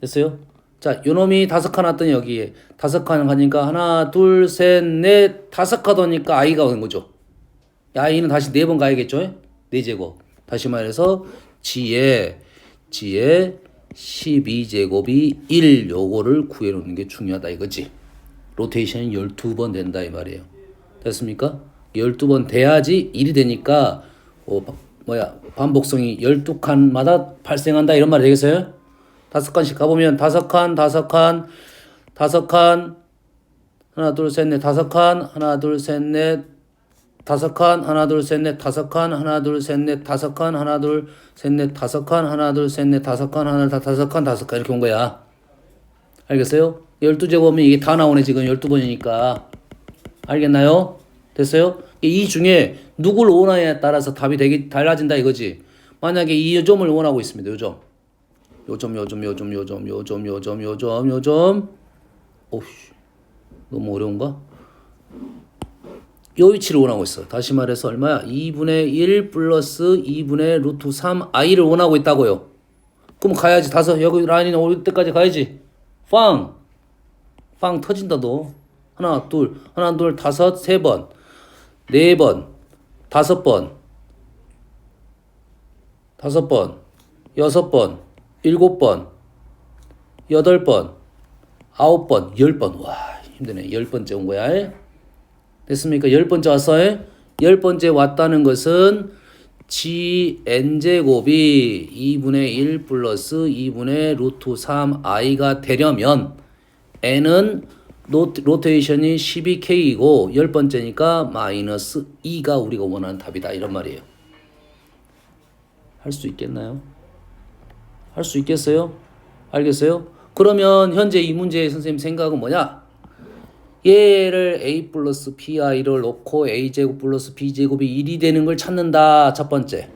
됐어요? 자 요놈이 다섯 칸 왔더니 여기에 다섯 칸 가니까 하나 둘 셋 넷 다섯 칸 오니까 i가 오는 거죠. i는 다시 4번 가야겠죠? 4제곱. 다시 말해서 g의 12제곱이 1 요거를 구해놓는 게 중요하다 이거지. 로테이션이 12번 된다 이 말이에요. 됐습니까? 12번 돼야지 1이 되니까 반복성이 12칸마다 발생한다 이런 말 되겠어요? 5칸씩 가보면 5칸 하나 둘 셋 넷 5칸 하나 둘 셋 넷 5칸 하나 둘 셋 넷 5칸 하나 둘 셋 넷 5칸 하나 둘 셋 넷 5칸 하나 둘 셋 넷 5칸 하나 다 5칸 이렇게 온 거야. 알겠어요? 12제곱이면 이게 다 나오네 지금 12번이니까. 알겠나요? 됐어요? 이 중에 누굴 원하냐에 따라서 답이 되게 달라진다 이거지. 만약에 이 점을 원하고 있습니다. 요점. 어우씨. 너무 어려운가? 요 위치를 원하고 있어. 다시 말해서 얼마야? 2분의 1 플러스 2분의 루트 3 i를 원하고 있다고요. 그럼 가야지. 다섯 여기 라인이 올 때까지 가야지. 빵 터진다 너. 하나 둘 다섯 세 번, 네 번, 다섯 번, 여섯 번, 일곱 번, 여덟 번, 아홉 번, 열 번. 와 힘드네. 열 번째 온 거야. 됐습니까? 열 번째 왔어요. 열 번째 왔다는 것은 gn제곱이 2분의 1 플러스 2분의 루트 3i가 되려면 n은 로테이션이 12k이고 열 번째니까 마이너스 2가 우리가 원하는 답이다 이런 말이에요. 할 수 있겠나요? 할 수 있겠어요? 알겠어요? 그러면 현재 이 문제의 선생님 생각은 뭐냐? 얘를 a 플러스 bi를 놓고 a제곱 플러스 b제곱이 1이 되는 걸 찾는다. 첫 번째.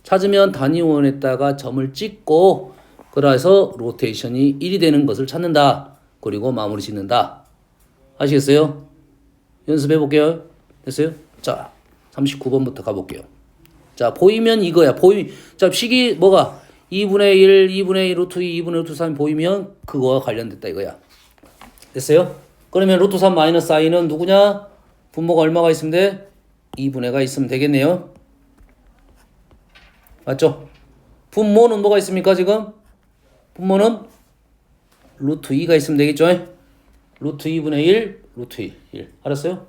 찾으면 단위원에다가 점을 찍고 그래서 로테이션이 1이 되는 것을 찾는다. 그리고 마무리 짓는다. 아시겠어요? 연습해 볼게요. 됐어요? 자, 39번부터 가볼게요. 자, 보이면 이거야. 자, 식이 뭐가? 2분의 1, 2분의 1 루트 2, 2분의 루트 3이 보이면 그거와 관련됐다 이거야. 됐어요? 그러면 루트 3 마이너스 i는 누구냐? 분모가 얼마가 있으면 돼? 2분의가 있으면 되겠네요. 맞죠? 분모는 뭐가 있습니까 지금? 분모는 루트 2가 있으면 되겠죠? 루트 2분의 1, 루트 1. 알았어요?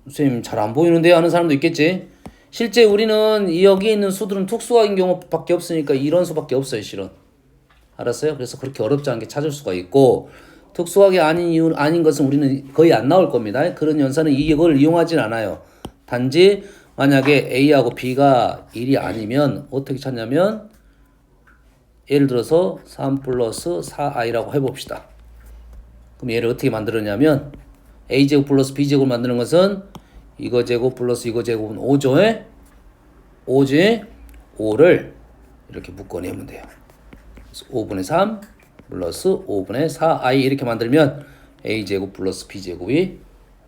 선생님 잘 안 보이는데 하는 사람도 있겠지? 실제 우리는 여기에 있는 수들은 특수학인 경우밖에 없으니까 이런 수밖에 없어요, 실은. 알았어요? 그래서 그렇게 어렵지 않게 찾을 수가 있고 특수학이 아닌 것은 우리는 거의 안 나올 겁니다. 그런 연산은 이걸 이용하진 않아요. 단지 만약에 A하고 B가 1이 아니면 어떻게 찾냐면 예를 들어서 3 플러스 4i라고 해봅시다. 그럼 얘를 어떻게 만들었냐면 A제곱 플러스 B제곱 만드는 것은 이거 제곱 플러스 이거 제곱은 5죠. 5지? 5를 이렇게 묶어내면 돼요. 그래서 5분의 3 플러스 5분의 4i 이렇게 만들면 a제곱 플러스 b제곱이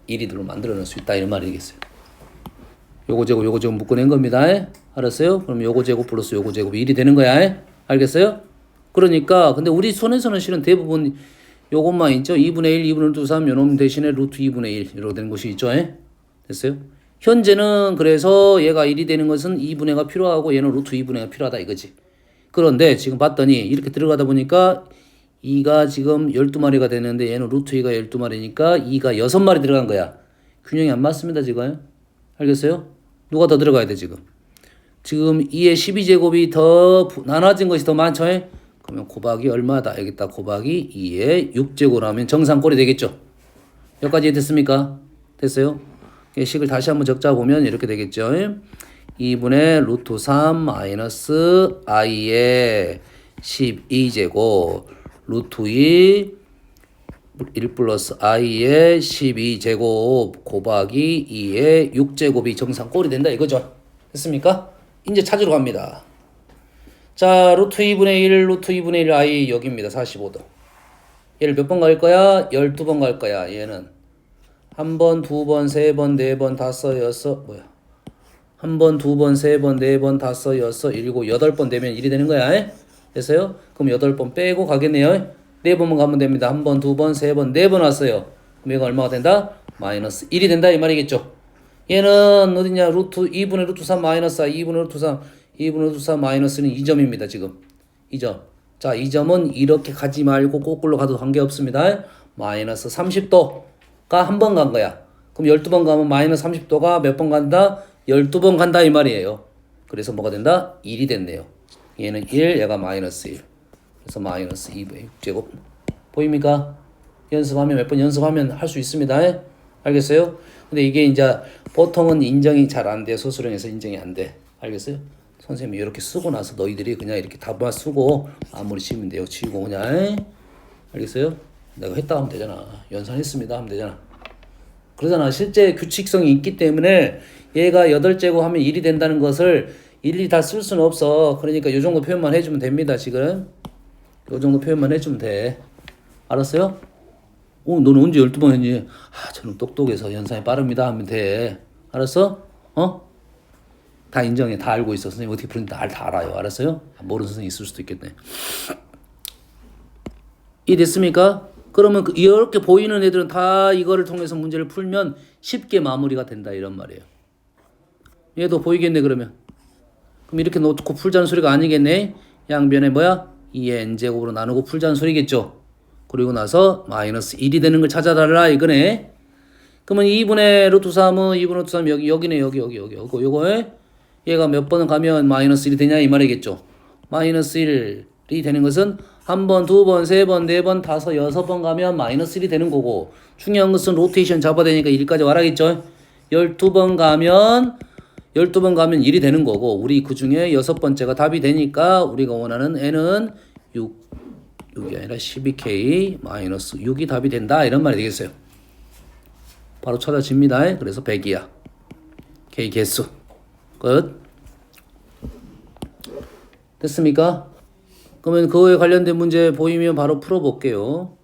1이도록 만들어낼 수 있다 이런 말이겠어요. 요거 제곱 묶어낸 겁니다. 알았어요? 그럼 요거 제곱 플러스 요거 제곱이 1이 되는 거야. 알겠어요? 그러니까 근데 우리 손에서는 실은 대부분 요것만 있죠. 2분의 1, 2분의 2, 3 요놈 대신에 루트 2분의 1 이렇게 되는 것이 있죠. 됐어요? 현재는 그래서 얘가 1이 되는 것은 2분의가 필요하고 얘는 루트 2분의가 필요하다 이거지. 그런데 지금 봤더니 이렇게 들어가다 보니까 2가 지금 12마리가 되는데 얘는 루트 2가 12마리니까 2가 6마리 들어간 거야. 균형이 안 맞습니다 지금. 알겠어요? 누가 더 들어가야 돼 지금. 지금 2의 12제곱이 더 나눠진 것이 더 많죠. 그러면 곱하기 얼마다? 여기다 곱하기 2의 6제곱 하면 정상꼴이 되겠죠. 여기까지 됐습니까? 됐어요? 식을 다시 한번 적자 보면 이렇게 되겠죠. 2분의 루트 3 마이너스 i의 12제곱 루트 2 1 플러스 i의 12제곱 곱하기 2의 6제곱이 정상꼴이 된다 이거죠. 됐습니까? 이제 찾으러 갑니다. 자, 루트 2분의 1, 루트 2분의 1 i 여기입니다. 45도. 얘를 몇 번 갈 거야? 12번 갈 거야. 얘는 한 번, 두 번, 세 번, 네 번, 다섯, 여섯 한 번, 두 번, 세 번, 네 번, 다섯, 여섯, 일곱, 여덟 번 되면 1이 되는 거야. 됐어요? 그럼 8번 빼고 가겠네요. 4번만 가면 됩니다. 한 번, 두 번, 세 번, 4번 왔어요. 그럼 얘가 얼마가 된다? 마이너스 1이 된다 이 말이겠죠. 얘는 어디냐? 루트 2분의 루트 3 마이너스 2분의 루트 3 2분의 루트 3 마이너스는 2점입니다 지금. 2점. 자, 2점은 이렇게 가지 말고 거꾸로 가도 관계없습니다. 마이너스 30도가 한 번 간 거야. 그럼 12번 가면 마이너스 30도가 몇 번 간다? 12번 간다 이 말이에요. 그래서 뭐가 된다? 1이 됐네요. 얘는 1, 얘가 마이너스 1. 그래서 마이너스 2분의 6제곱. 보입니까? 연습하면 몇 번 연습하면 할 수 있습니다. 알겠어요? 근데 이게 이제 보통은 인정이 잘 안 돼. 소수령에서 인정이 안 돼. 알겠어요? 선생님이 이렇게 쓰고 나서 너희들이 그냥 이렇게 답만 쓰고 아무리 치면 돼요. 치고 그냥. 알겠어요? 내가 했다 하면 되잖아. 연산했습니다 하면 되잖아. 그러잖아. 실제 규칙성이 있기 때문에 얘가 8제곱 하면 1이 된다는 것을 일일이 다 쓸 수는 없어. 그러니까 이 정도 표현만 해주면 됩니다. 지금 이 정도 표현만 해주면 돼. 알았어요? 너는 언제 12번 했니? 저는 똑똑해서 연산이 빠릅니다 하면 돼. 알았어? 다 인정해. 다 알고 있어. 선생님 어떻게 푸는지 다 알아요. 알았어요? 모르는 선생님 있을 수도 있겠네. 이해됐습니까? 그러면 이렇게 보이는 애들은 다 이거를 통해서 문제를 풀면 쉽게 마무리가 된다 이런 말이에요. 얘도 보이겠네 그러면. 그럼 이렇게 놓고 풀자는 소리가 아니겠네. 양변에 뭐야? 2n제곱으로 나누고 풀자는 소리겠죠. 그리고 나서 마이너스 1이 되는 걸 찾아달라 이거네. 그러면 2분의 루트 3은 2분의 루트 3 여기네. 여기 요거에 얘가 몇 번은 가면 마이너스 1이 되냐 이 말이겠죠. 마이너스 1이 되는 것은 한 번, 두 번, 세 번, 네 번, 다섯, 여섯 번 가면 마이너스 1이 되는 거고 중요한 것은 로테이션 잡아야 되니까 1까지 와라겠죠. 12번 가면 1이 되는 거고 우리 그 중에 여섯 번째가 답이 되니까 우리가 원하는 n은 6이 아니라 12k 마이너스 6이 답이 된다 이런 말이 되겠어요. 바로 찾아집니다. 그래서 100이야. k 개수 끝. 됐습니까? 그러면 그거에 관련된 문제 보이면 바로 풀어볼게요.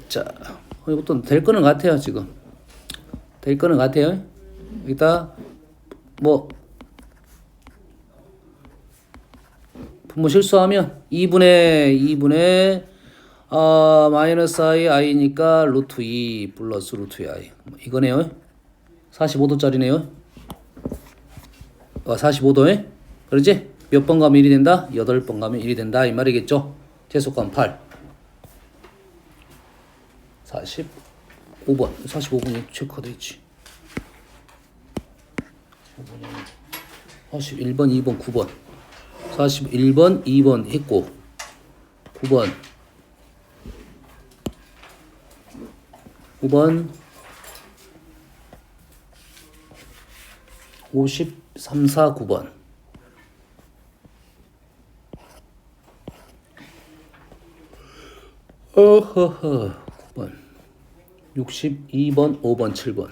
자, 이것도 될 거는 같아요 지금. 될 거는 같아요. 여기다 뭐 실수하면 2분의 마이너스 i니까 루트 2 플러스 루트 i 이거네요. 45도짜리네요. 45도에 그러지? 몇 번 가면 1이 된다? 8번 가면 1이 된다 이 말이겠죠. 제속감 8 45번 45번이 체크가 되어있지. 41번 2번 9번 41번 2번 했고 9번 53, 4, 9번 어허허 9번 62번 5번 7번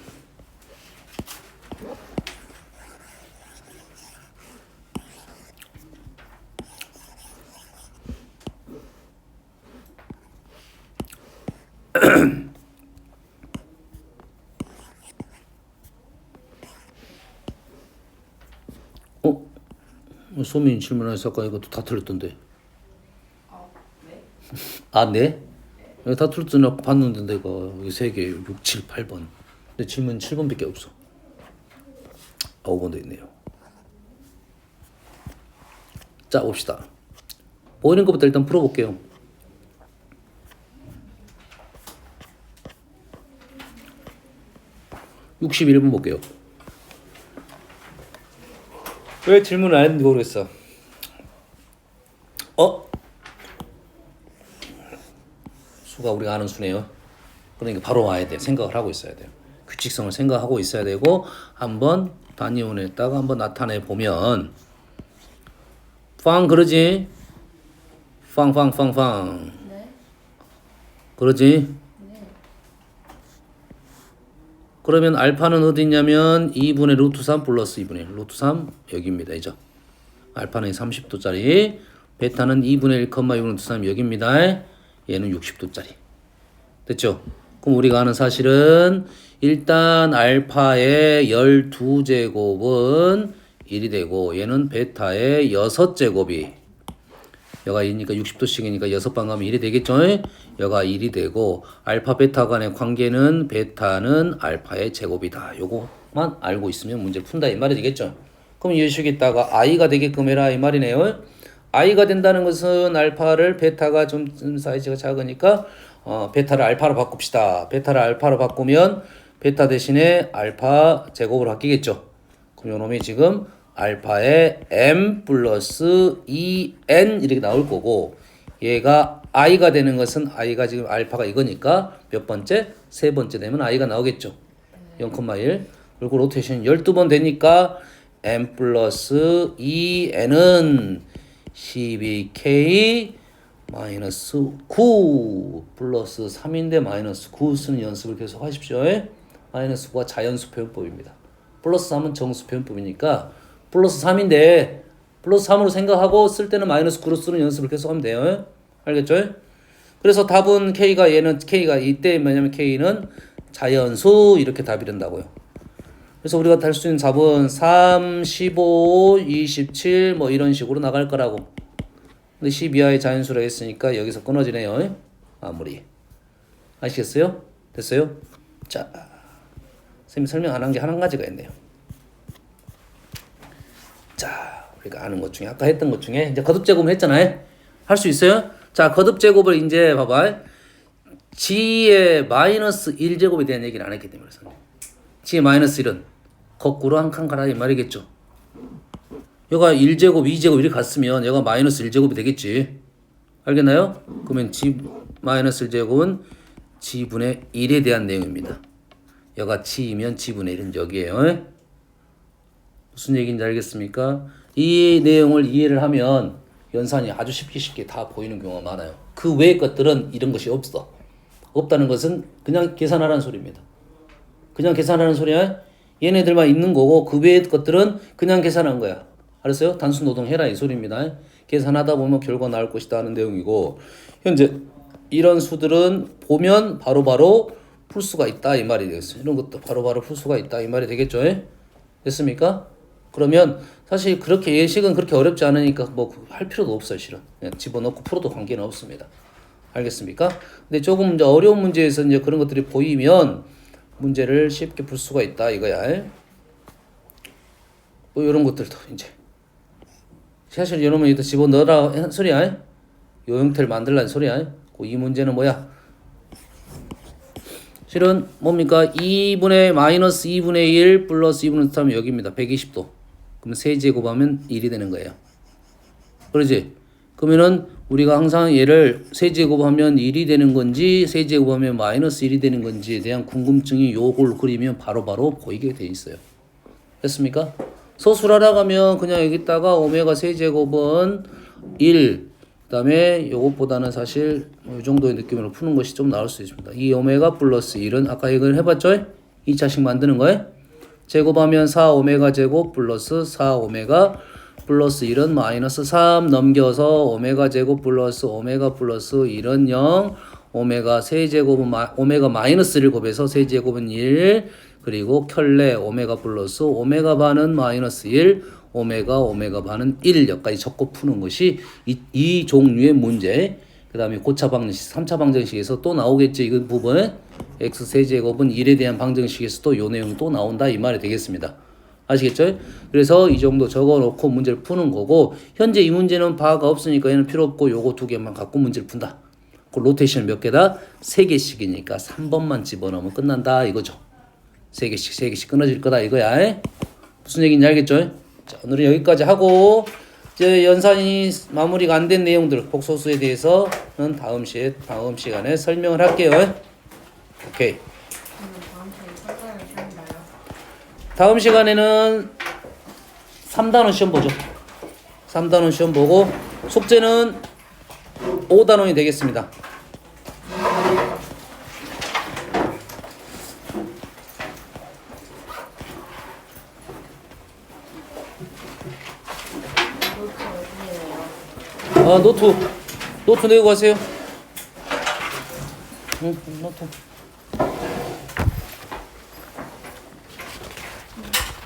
소민이 질문하니까 아까 이것도 다 틀렸던데. 네? 네? 다 틀렸더니 봤는데 내가 여기 3개 6, 7, 8번 근데 질문 7번밖에 없어. 5번도 있네요. 자 봅시다. 보이는 것부터 일단 풀어볼게요. (61번) 볼게요. 왜 질문을 안 했는지 모르겠어. 수가 우리가 아는 수네요. 그러니까 바로 와야 돼. 생각을 하고 있어야 돼요. 규칙성을 생각하고 있어야 되고 한번 단위원에다가 한번 나타내 보면 빵 그러지? 빵
네.
그러지?
네.
그러면 알파는 어디 있냐면 2분의 루트 3 플러스 2분의 1 루트 3 여기입니다. 이죠? 알파는 30도짜리 베타는 2분의 1,6 루트 3 여기입니다. 얘는 60도짜리 됐죠? 그럼 우리가 아는 사실은 일단 알파의 12제곱은 1이 되고 얘는 베타의 6제곱이 여가 2니까 60도씩이니까 6번 가면 1이 되겠죠? 여가 1이 되고 알파 베타 간의 관계는 베타는 알파의 제곱이다. 요거만 알고 있으면 문제 푼다 이 말이 되겠죠? 그럼 이 식에다가 i가 되게끔 해라 이 말이네요. i가 된다는 것은 알파를 베타가 좀 사이즈가 작으니까 베타를 알파로 바꿉시다. 베타를 알파로 바꾸면 베타 대신에 알파 제곱으로 바뀌겠죠. 그럼 요놈이 지금 알파의 m 플러스 2n 이렇게 나올 거고 얘가 i가 되는 것은 i가 지금 알파가 이거니까 몇 번째? 세 번째 되면 i가 나오겠죠. 0,1 그리고 로테이션 12번 되니까 m 플러스 2n은 12k 마이너스 9 플러스 3인데 마이너스 9 쓰는 연습을 계속 하십시오. 마이너스 9가 자연수 표현법입니다. 플러스 3은 정수 표현법이니까 플러스 3인데 플러스 3으로 생각하고 쓸 때는 마이너스 9로 쓰는 연습을 계속 하면 돼요. 알겠죠? 그래서 답은 K가 이때 뭐냐면 K는 자연수 이렇게 답이 된다고요. 그래서 우리가 달 수 있는 답은 3, 15, 27 뭐 이런 식으로 나갈 거라고. 근데 10 이하의 자연수라 했으니까 여기서 끊어지네요. 마무리. 아시겠어요? 됐어요? 자, 선생님이 설명 안 한 게 한 가지가 있네요. 자, 우리가 아는 것 중에 아까 했던 것 중에 이제 거듭 제곱을 했잖아요. 할 수 있어요? 자, 거듭 제곱을 이제 봐봐. g의 마이너스 1제곱에 대한 얘기는 안 했기 때문에 g의 마이너스 1은 거꾸로 한 칸 가라 이 말이겠죠. 얘가 1제곱, 2제곱 이렇게 갔으면 얘가 마이너스 1제곱이 되겠지. 알겠나요? 그러면 g 마이너스 1제곱은 g분의 1에 대한 내용입니다. 얘가 g이면 g분의 1은 여기에요. 무슨 얘기인지 알겠습니까? 이 내용을 이해를 하면 연산이 아주 쉽게 다 보이는 경우가 많아요. 그 외의 것들은 이런 것이 없어. 없다는 것은 그냥 계산하라는 소리입니다. 그냥 계산하는 소리야. 얘네들만 있는 거고 그 외의 것들은 그냥 계산한 거야. 알았어요? 단순 노동해라 이 소리입니다. 계산하다 보면 결과 나올 것이다 하는 내용이고 현재 이런 수들은 보면 바로바로 풀 수가 있다 이 말이 되겠어요. 이런 것도 바로바로 풀 수가 있다 이 말이 되겠죠? 됐습니까? 그러면 사실 그렇게 예식은 그렇게 어렵지 않으니까 뭐 할 필요도 없어요. 실은 그냥 집어넣고 풀어도 관계는 없습니다. 알겠습니까? 근데 조금 이제 어려운 문제에서 이제 그런 것들이 보이면 문제를 쉽게 풀 수가 있다 이거야. 뭐 이런 것들도 이제 사실 여러분이 또 집어넣으라 한 소리야. 요 형태를 만들라는 소리야. 이 문제는 뭐야? 실은 뭡니까? 2분의 마이너스 2분의 1 플러스 2분의 3은 여기입니다. 120도. 그럼 세제곱하면 1이 되는 거예요. 그러지? 그러면은 우리가 항상 얘를 세제곱하면 1이 되는 건지 세제곱하면 마이너스 1이 되는 건지에 대한 궁금증이 요걸 그리면 바로바로 보이게 돼 있어요. 됐습니까? 소수하라 가면 그냥 여기다가 오메가 세제곱은 1 그 다음에 요것보다는 사실 이 정도의 느낌으로 푸는 것이 좀 나올 수 있습니다. 이 오메가 플러스 1은 아까 이걸 해봤죠? 2차식 만드는 거예요. 제곱하면 4 오메가 제곱 플러스 4 오메가 플러스 1은 마이너스 3 넘겨서 오메가 제곱 플러스 1은 0 오메가 세제곱은 오메가 마이너스 1 곱해서 세제곱은 1 그리고 켤레 오메가 플러스 오메가 반은 마이너스 1 오메가 반은 1 여기까지 적고 푸는 것이 이 종류의 문제. 그 다음에 고차 방정식 3차 방정식에서 또 나오겠죠. 이 부분 x 세제곱은 1에 대한 방정식에서 또 요 내용이 또 나온다 이 말이 되겠습니다. 아시겠죠? 그래서 이 정도 적어놓고 문제를 푸는 거고 현재 이 문제는 바가 없으니까 얘는 필요 없고 요거 두 개만 갖고 문제를 푼다. 그 로테이션 몇 개다? 3개씩이니까 3번만 집어넣으면 끝난다 이거죠. 3개씩 끊어질 거다 이거야. 무슨 얘기인지 알겠죠? 자, 오늘은 여기까지 하고 이제 연산이 마무리가 안 된 내용들 복소수에 대해서는 다음 시간에 설명을 할게요. 오케이. 다음 시간에는 3단원 시험 보죠. 3단원 시험 보고 숙제는 5단원이 되겠습니다. 노트 내고 가세요. 응, 노트.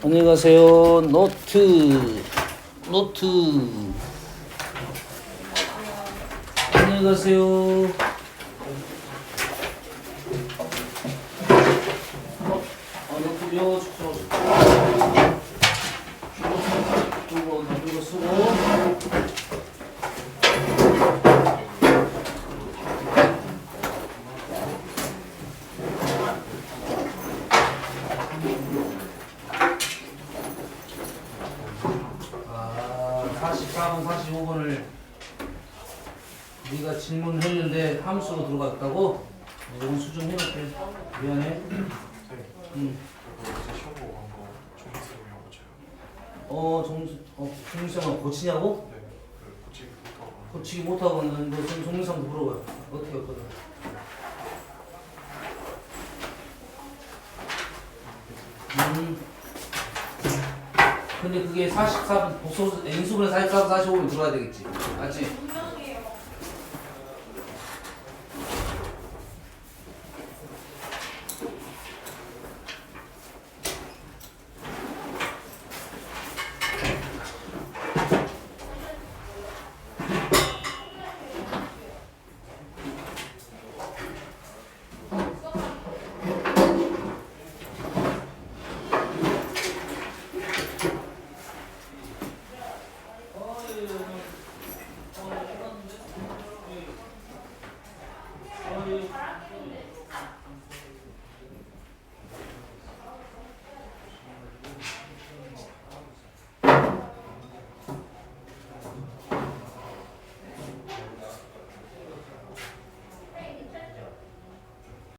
안녕히 가세요. 노트. 안녕히 가세요. 노트요. 이거 쓰고. 네가 질문을 했는데 함수로 들어갔다고? 이건 수정해놓을게. 미안해.
시험 보고 한거 종합수용 고쳐요.
종류성을 고치냐고?
네, 고치기 못하고.
고치기 못하고는 너 종류성도 물어봐요. 어떻게 했거든? 근데 그게 44분, 소수, N수분의 44분, 45분 들어야 되겠지. 맞지?